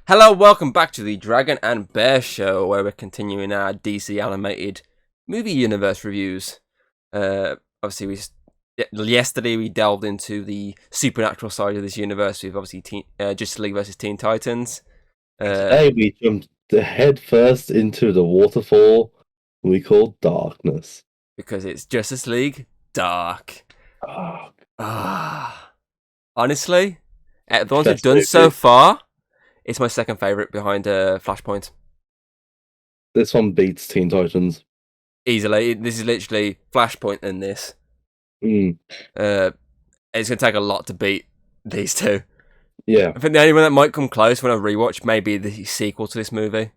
Hello, welcome back to the Dragon and Bear Show, where we're continuing our DC animated movie universe reviews. Obviously, yesterday we delved into the supernatural side of this universe with obviously Justice League versus Teen Titans. Today we jumped head first into the waterfall we call darkness. Because it's Justice League Dark. Honestly, the ones we've done so far, it's my second favourite behind Flashpoint. This one beats Teen Titans. Easily. This is literally Flashpoint in this. Mm. It's going to take a lot to beat these two. Yeah. I think the only one that might come close when I rewatch may be the sequel to this movie.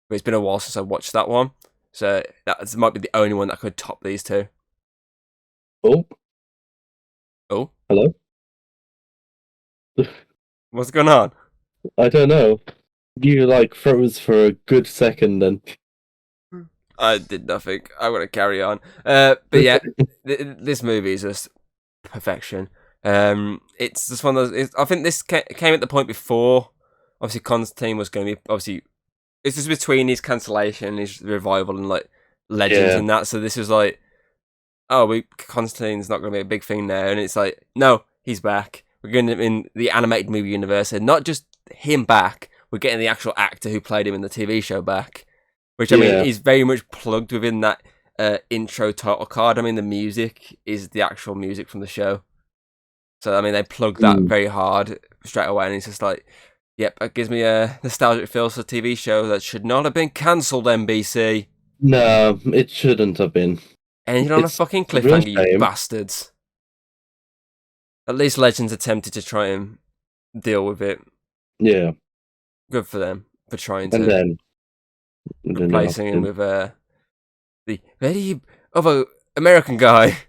But it's been a while since I watched that one. So that might be the only one that could top these two. Oh. Hello? What's going on? I don't know. You froze for a good second then. I did nothing. I'm going to carry on. But yeah, this movie is just perfection. It's just one of those. I think this came at the point before. Obviously, Constantine was going to be It's just between his cancellation, his revival, and Legends and that. So this was Constantine's not going to be a big thing now, and it's like, no, he's back. We're going to in the animated movie universe, and not just him back. We're getting the actual actor who played him in the TV show back, which I mean is very much plugged within that intro title card. I mean, the music is the actual music from the show. So, I mean, they plugged that very hard straight away, and it's just like, yep, it gives me a nostalgic feel for a TV show that should not have been cancelled, NBC. No, it shouldn't have been. Ended on a fucking cliffhanger, you bastards. At least Legends attempted to try and deal with it. Yeah. Good for them for trying and to. Then replacing him with the very other American guy.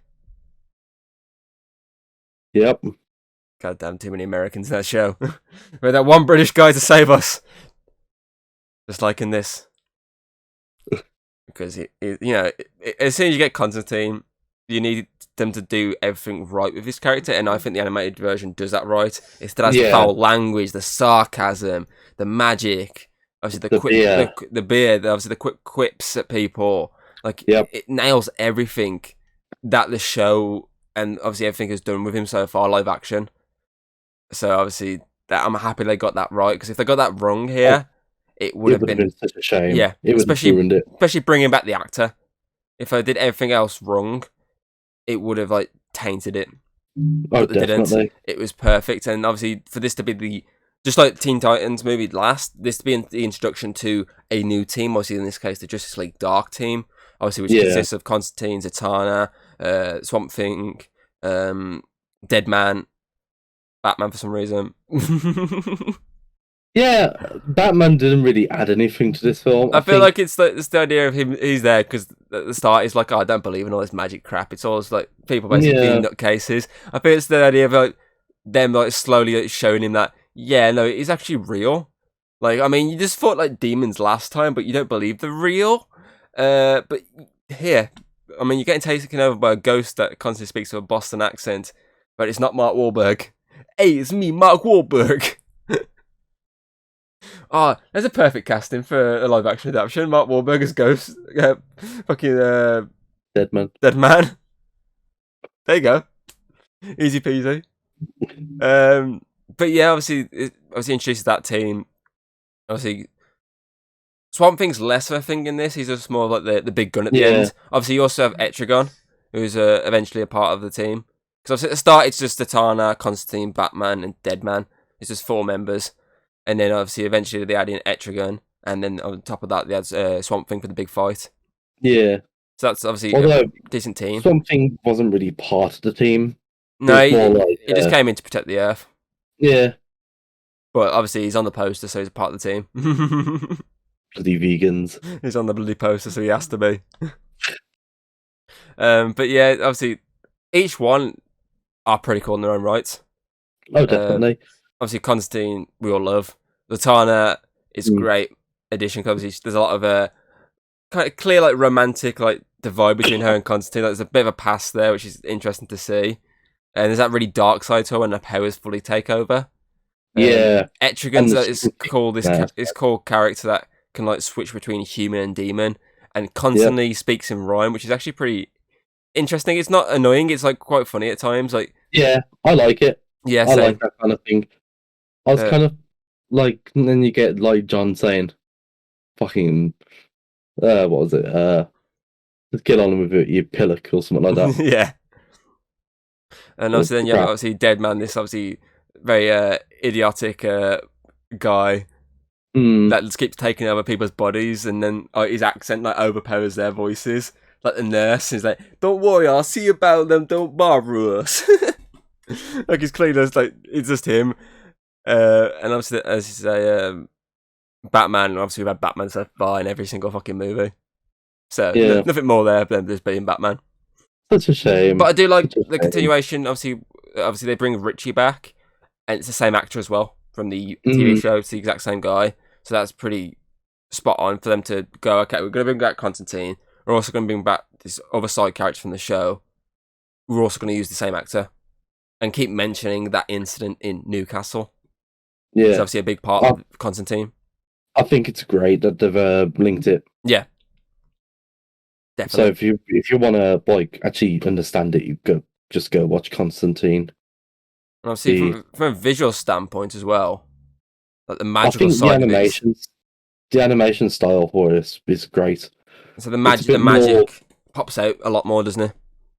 Yep. Goddamn, too many Americans in that show. We had that one British guy to save us. Just like in this. Because, as soon as you get Constantine, you need them to do everything right with his character, and I think the animated version does that right. It still has the foul language, the sarcasm, the magic, obviously the beer, obviously the quick quips at people. It nails everything that the show and obviously everything has done with him so far, live action. So obviously that I'm happy they got that right, because if they got that wrong here, it would have been such a shame. Yeah, it would have ruined it. Especially bringing back the actor. If I did everything else wrong, it would have tainted it. But they didn't. It was perfect, and obviously for this to be just like Teen Titans movie last, this to be the introduction to a new team. Obviously, in this case, the Justice League Dark team. Obviously, which consists of Constantine, Zatanna, Swamp Thing, Deadman, Batman for some reason. Yeah, Batman didn't really add anything to this film. I feel like it's the idea of him. He's there because at the start he's like, "Oh, I don't believe in all this magic crap." It's all like people basically being nutcases. I feel it's the idea of them slowly showing him that he's actually real. I mean, you just fought demons last time, but you don't believe they're real. But here, I mean, you're getting taken over by a ghost that constantly speaks with a Boston accent, but it's not Mark Wahlberg. Hey, it's me, Mark Wahlberg. Oh, there's a perfect casting for a live-action adaptation. Mark Wahlberg as Ghost. Deadman. There you go. Easy peasy. But yeah, obviously introduces that team. Obviously, Swamp Thing's less of a thing in this. He's just more of the big gun at the end. Obviously, you also have Etrigan, who's eventually a part of the team. Because obviously at the start, it's just Zatanna, Constantine, Batman, and Deadman. It's just 4 members. And then obviously eventually they add in Etrigan, and then on top of that they add Swamp Thing for the big fight. Yeah. So that's obviously a decent team. Swamp Thing wasn't really part of the team. No, he just came in to protect the Earth. Yeah. But obviously he's on the poster, so he's a part of the team. Bloody vegans. He's on the bloody poster, so he has to be. But yeah, obviously each one are pretty cool in their own rights. Oh, definitely. Obviously, Constantine, we all love. Zatanna is a great addition, because there's a lot of kind of clear, romantic, the vibe between her and Constantine. There's a bit of a past there, which is interesting to see. And there's that really dark side to her when her powers fully take over. Yeah, and Etrigan's the is called it's called character that can like switch between human and demon, and constantly speaks in rhyme, which is actually pretty interesting. It's not annoying. It's like quite funny at times. Like yeah, I like it. yeah, I like same. that kind of thing. I was kind of like, and then you get like John saying, "Fucking, what was it? Let's get on with it, you pillock," or something like that. Yeah. And Or obviously then you have crap. obviously Dead Man, this obviously very idiotic guy that just keeps taking over people's bodies, and then his accent like overpowers their voices. Like the nurse is like, "Don't worry, I'll see about them. Don't bother us." Like he's clean as like it's just him. And obviously, as you say, Batman. Obviously, we've had Batman so far in every single fucking movie. So Yeah, nothing more there than just being Batman. such a shame. But I do like Such a the shame. continuation. Obviously they bring Richie back, and it's the same actor as well from the TV show. It's the exact same guy, so that's pretty spot on for them to go. Okay, we're going to bring back Constantine. We're also going to bring back this other side character from the show. We're also going to use the same actor and keep mentioning that incident in Newcastle. Yeah, It's obviously a big part of Constantine. I think it's great that they've linked it. Yeah, definitely. So if you want to like actually understand it, you just go watch Constantine. And obviously, from a visual standpoint as well, like the magical I think side of it. the animation style for this is great. So the magic pops out a lot more, doesn't it?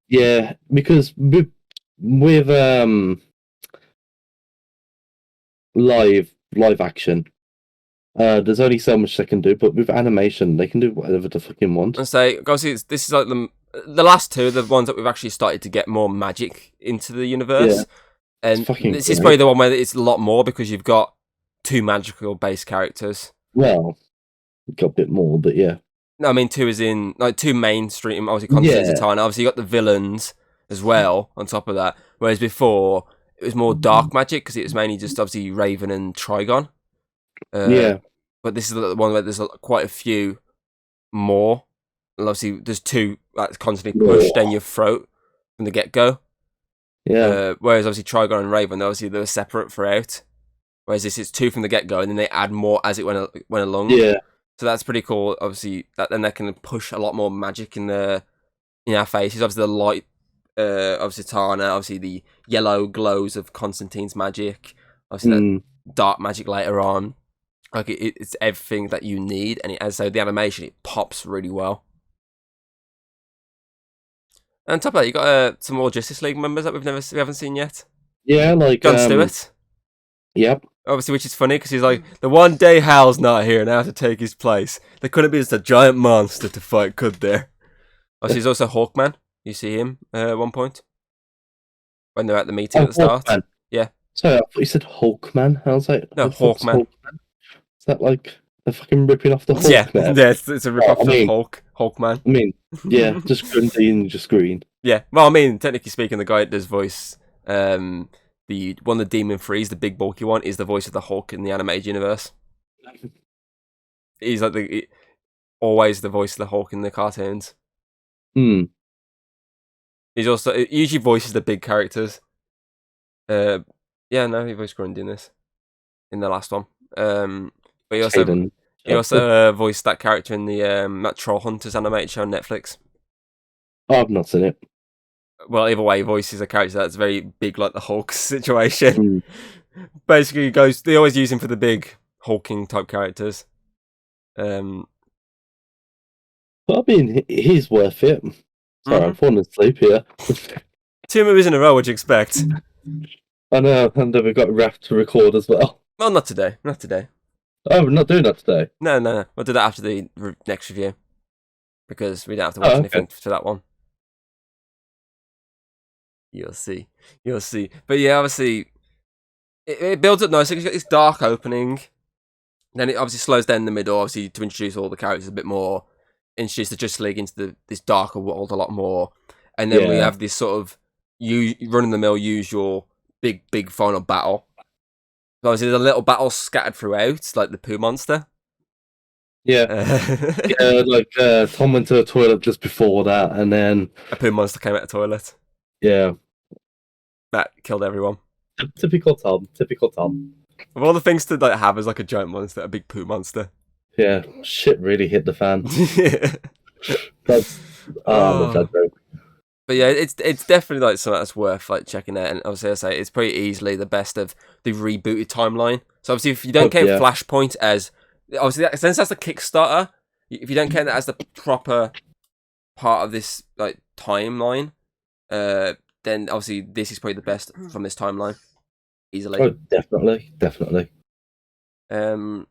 Yeah, because with live action, there's only so much they can do, but with animation, they can do whatever the fucking want. And say, obviously, this is like the last two, the ones that we've actually started to get more magic into the universe. Yeah. And this is probably the one where it's a lot more because you've got two magical base characters. Well, got a bit more, but yeah. No, I mean two is in like two mainstream. Obviously, Constantine and Zatanna. Obviously, you got the villains as well on top of that. Whereas before, it was more dark magic because it was mainly just obviously Raven and Trigon. Yeah. But this is the one where there's quite a few more. And obviously, there's two that's constantly pushed down your throat from the get go. Yeah. Whereas obviously Trigon and Raven, obviously they were separate throughout. Whereas this is two from the get go, and then they add more as it went along. Yeah. So that's pretty cool. Obviously, that then they can push a lot more magic in our faces. Obviously, the light of Zatanna. Obviously, the yellow glows of Constantine's magic. Obviously, that dark magic later on. Like it's everything that you need, and so the animation it pops really well. And on top of that, you got some more Justice League members that we haven't seen yet. Yeah, like John Stewart. Yep. Obviously, which is funny because he's like, the one day Hal's not here and I have to take his place. There couldn't be just a giant monster to fight, could there? Obviously, he's also Hawkman. You see him at one point when they're at the meeting at the start. Hawkman. Yeah. So I thought you said Hulkman. I was like, no, Hawkman. Is that like they're fucking ripping off the Hulk? Yeah, it's a rip off the Hulkman. I mean, yeah, just green, just green. Yeah, well, I mean, technically speaking, the guy that does voice the one of the Demon Threes, the big bulky one, is the voice of the Hulk in the animated universe. He's like always the voice of the Hulk in the cartoons. He's also usually voices the big characters. Yeah, no, he voiced Grundy in this, in the last one. But he also voiced that character in the that Troll Hunters animated show on Netflix. Oh, I've not seen it. Well, either way, he voices a character that's very big, like the Hulk situation. Basically, they always use him for the big hulking type characters. I mean, he's worth it. Sorry, I'm falling asleep here. 2 movies in a row, what do you expect? I know, and then we've got Raph to record as well. Well, not today. Not today. Oh, we're not doing that today? No. We'll do that after the next review. Because we don't have to watch anything for that one. You'll see. But yeah, obviously, it builds up nicely. It's got this dark opening. Then it obviously slows down in the middle, obviously, to introduce all the characters a bit more. Introduce the Justice League into this darker world a lot more. And then we have this sort of run-of-the-mill usual big final battle. So obviously, there's a little battle scattered throughout, like the poo monster. Yeah. Like Tom went to the toilet just before that, and then a poo monster came out of the toilet. Yeah. That killed everyone. Typical Tom. Of all the things to like have as like a giant monster, a big poo monster. Yeah, shit really hit the fan. Yeah. That's love that joke. But yeah, it's definitely like something that's worth like checking out. And obviously, I say it's pretty easily the best of the rebooted timeline. So obviously, if you don't count Flashpoint as obviously since that's the Kickstarter, if you don't count that as the proper part of this like timeline, then obviously this is probably the best from this timeline easily. Oh, definitely. Trying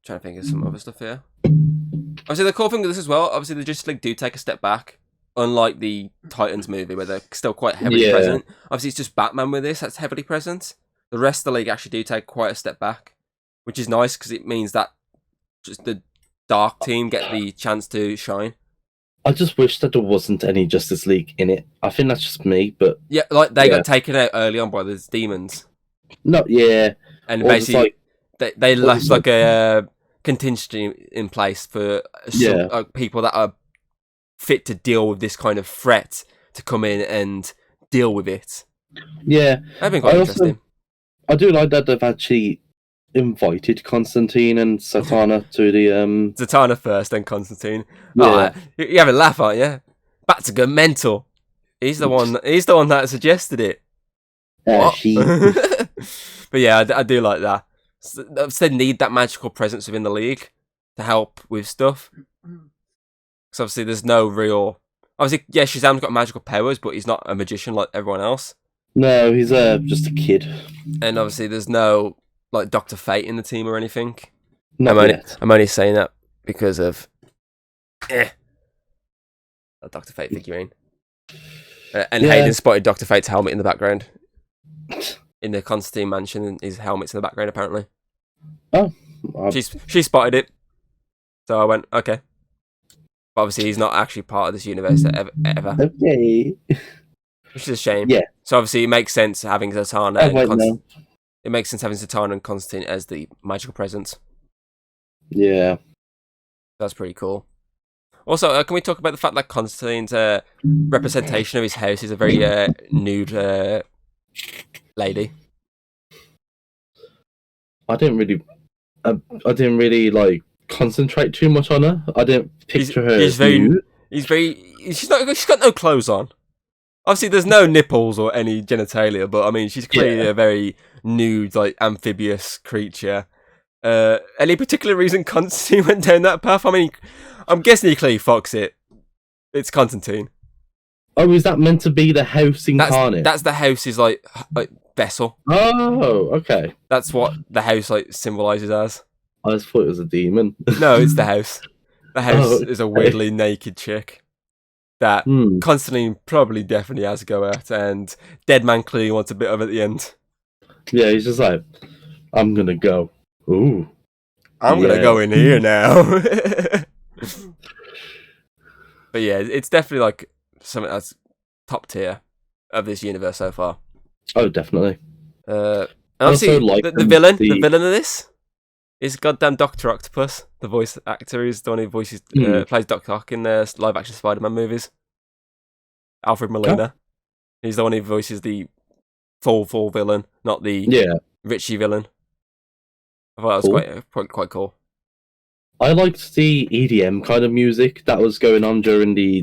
to think of some other stuff here. Obviously, the cool thing with this as well, obviously, the Justice League do take a step back, unlike the Titans movie, where they're still quite heavily present. Obviously, it's just Batman with this that's heavily present. The rest of the league actually do take quite a step back, which is nice because it means that just the Dark team get the chance to shine. I just wish that there wasn't any Justice League in it. I think that's just me, but yeah, like they got taken out early on by the demons. No, yeah, and basically they left like a contingency in place for some, people that are fit to deal with this kind of threat to come in and deal with it. Yeah, that'd been quite interesting. I do like that they've actually invited Constantine and Zatanna to the Zatanna first, then Constantine. Yeah. Oh, you have a laugh, aren't you? Back to go mental. He's the one. He's the one that suggested it. But yeah, I do like that. They need that magical presence within the league to help with stuff. Because obviously, there's no real. Obviously, yeah, Shazam's got magical powers, but he's not a magician like everyone else. No, he's just a kid. And obviously, there's no like Dr. Fate in the team or anything. I'm only saying that because of a Dr. Fate figurine. And Hayden spotted Dr. Fate's helmet in the background. In the Constantine mansion, and his helmet's in the background, apparently. Oh. She spotted it. So I went, okay. But obviously, he's not actually part of this universe ever. Okay. Which is a shame. Yeah. So obviously, it makes sense having Zatanna It makes sense having Zatanna and Constantine as the magical presence. Yeah. That's pretty cool. Also, can we talk about the fact that Constantine's representation of his house is a very nude lady? I didn't really like concentrate too much on her. I didn't picture her. She's got no clothes on. Obviously, there's no nipples or any genitalia, but I mean, she's clearly a very nude, like amphibious creature. Any particular reason Constantine went down that path? I mean, I'm guessing he clearly fucks it. It's Constantine. Oh, is that meant to be the house incarnate? That's the house's like vessel. Oh, okay. That's what the house like symbolizes as. I just thought it was a demon. No, it's the house. The house is a weirdly naked chick that Constantine probably definitely has to go at, and Deadman clearly wants a bit of at the end. Yeah, he's just like, I'm gonna go. Ooh. I'm gonna go in here now. But yeah, it's definitely like something that's top tier of this universe so far. Oh, definitely. And obviously, the villain of this is goddamn Dr. Octopus, the voice actor who's the one who plays Doc Ock in the live-action Spider-Man movies. Alfred Molina. He's the one who voices the full villain, not the Richie villain. I thought that was quite cool. I liked the EDM kind of music that was going on during the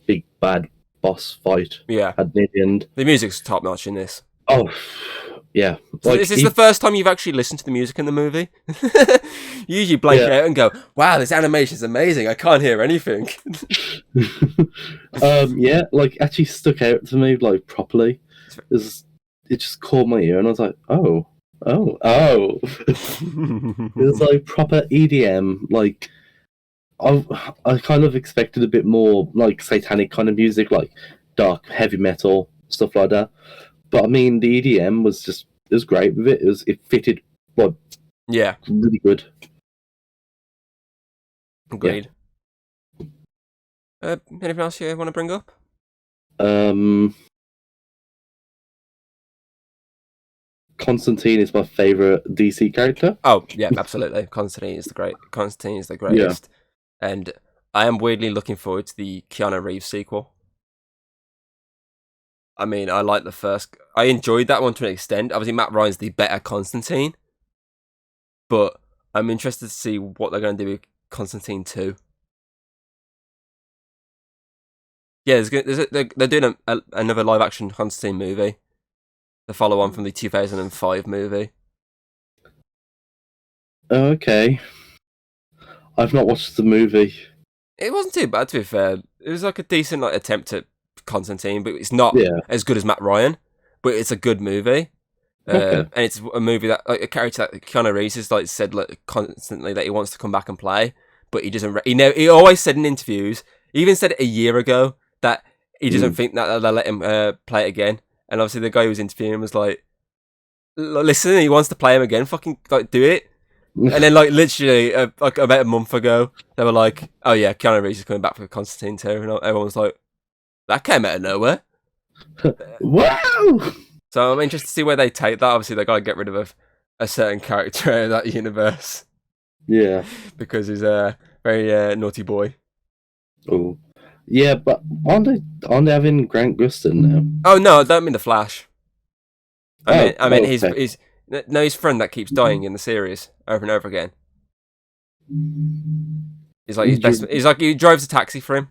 big bad boss fight. Yeah, at the end. The music's top notch in this. Oh, yeah. So is this the first time you've actually listened to the music in the movie? You usually blank it out and go, "Wow, this animation's amazing. I can't hear anything." Yeah, like actually stuck out to me like properly. It just caught my ear, and I was like, oh. It was like proper EDM. Like I kind of expected a bit more like satanic kind of music, like dark heavy metal stuff like that. But I mean, the EDM was great with it. It fitted really good. Agreed. Anything else you want to bring up? Constantine is my favorite DC character. Oh yeah, absolutely. Constantine is the greatest. And I am weirdly looking forward to the Keanu Reeves sequel. I mean, I like the first. I enjoyed that one to an extent. Obviously, Matt Ryan's the better Constantine, but I'm interested to see what they're going to do with Constantine 2. Yeah, they're doing another live action Constantine movie, the follow on from the 2005 movie. Okay. I've not watched the movie. It wasn't too bad, to be fair. It was like a decent attempt at Constantine, but it's not as good as Matt Ryan. But it's a good movie, and it's a movie that a character that Keanu Reeves has said constantly that he wants to come back and play, but he doesn't. He always said in interviews, he even said it a year ago, that he doesn't think that they'll let him play it again. And obviously, the guy who was interviewing him was like, "Listen, he wants to play him again. Fucking do it." And then, literally, about a month ago, they were like, "Oh yeah, Keanu Reeves is coming back for Constantine 2," and everyone was like, "That came out of nowhere." Wow! So I'm interested to see where they take that. Obviously, they got to get rid of a certain character out of that universe. Yeah, because he's a very naughty boy. Oh, yeah, but aren't they having Grant Gustin now? Oh no, I don't mean the Flash. I mean okay. his friend that keeps dying in the series over and over again. He's like his best. He's like he drives a taxi for him.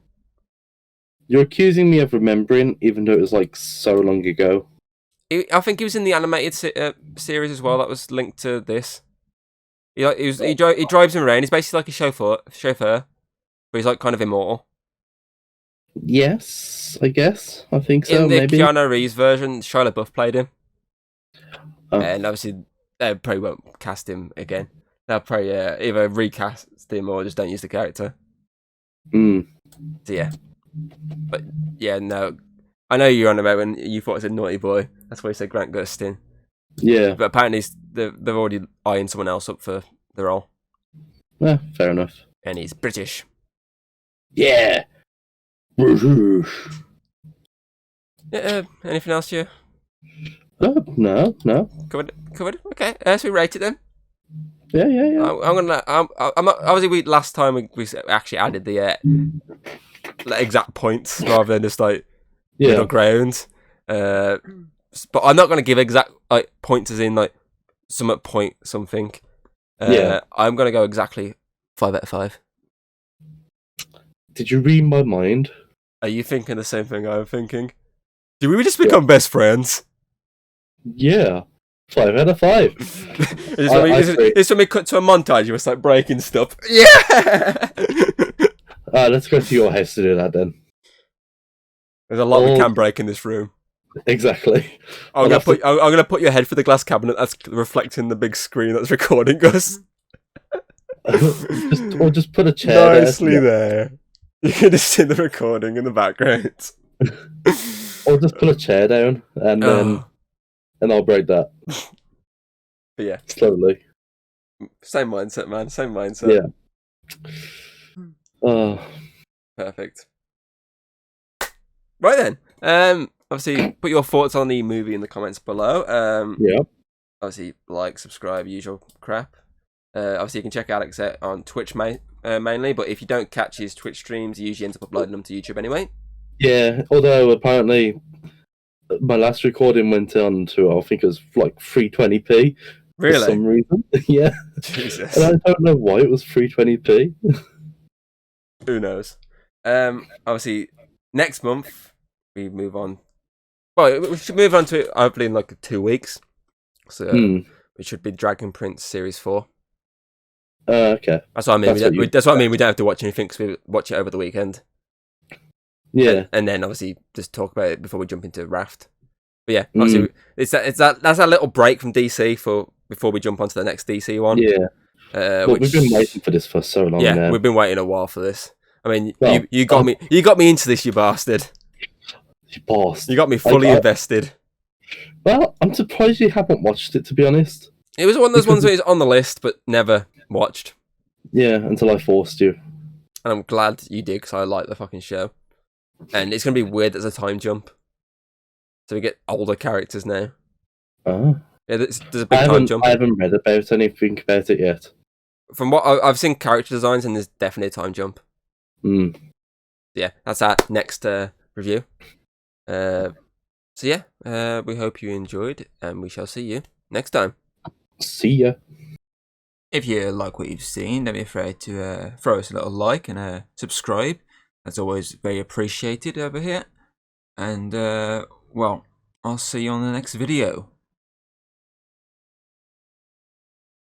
You're accusing me of remembering, even though it was so long ago. I think he was in the animated series as well. That was linked to this. He drives him around. He's basically like a chauffeur, but he's kind of immortal. Yes, I guess. I think so. In the maybe. Keanu Reeves version, Shia LaBeouf played him, Oh. and obviously they probably won't cast him again. They'll probably either recast him or just don't use the character. So yeah, but yeah, no. I know you're on about when you thought it was a naughty boy. That's why you said Grant Gustin. Yeah. But apparently they're already eyeing someone else up for the role. Yeah, fair enough. And he's British. Yeah. British. Yeah, anything else you? No. Covered. Okay, so we rate it then. Yeah. I'm obviously last time we actually added the exact points rather than just middle ground. But I'm not going to give exact points as in some point something. I'm going to go exactly 5 out of 5. Did you read my mind? Are you thinking the same thing I'm thinking? Did we just become best friends? Yeah. 5 out of 5. It's when we cut to a montage, you were breaking stuff. Yeah! Let's go to your house to do that then. There's a lot we can break in this room. Exactly. I'm gonna put your head for the glass cabinet that's reflecting the big screen that's recording us. just put a chair nicely there. You can just see the recording in the background. Or just put a chair down and then I'll break that. But yeah, slowly. Same mindset, man. Same mindset. Yeah. Oh, perfect. Right then. Obviously, put your thoughts on the movie in the comments below. Yeah. Obviously, subscribe, usual crap. Obviously, you can check Alex out on Twitch mainly, but if you don't catch his Twitch streams, he usually ends up uploading them to YouTube anyway. Yeah, although apparently my last recording went on to, I think it was 320p. Really? For some reason. Yeah. Jesus. And I don't know why it was 320p. Who knows? Obviously, next month, we move on. Well, we should move on to it hopefully in 2 weeks. So it should be Dragon Prince Series 4. Okay. That's what I mean. That's what I mean. We don't have to watch anything because we watch it over the weekend. Yeah. And then obviously just talk about it before we jump into Raft. But yeah, obviously that's a little break from DC before we jump onto the next DC one. Yeah. We've been waiting for this for so long. Yeah, now. We've been waiting a while for this. I mean, you got me into this, you bastard. You bastard. You got me fully invested. Well, I'm surprised you haven't watched it, to be honest. It was one of those ones that is on the list but never watched. Yeah, until I forced you. And I'm glad you did because I like the fucking show. And it's going to be weird there's a time jump. So we get older characters now. Oh. Yeah, there's a big time jump. I haven't read about anything about it yet. From what I've seen character designs, and there's definitely a time jump. Yeah, that's our next review. So yeah, we hope you enjoyed, and we shall see you next time. See ya. If you like what you've seen, don't be afraid to throw us a little like and subscribe. That's always very appreciated over here. And well, I'll see you on the next video.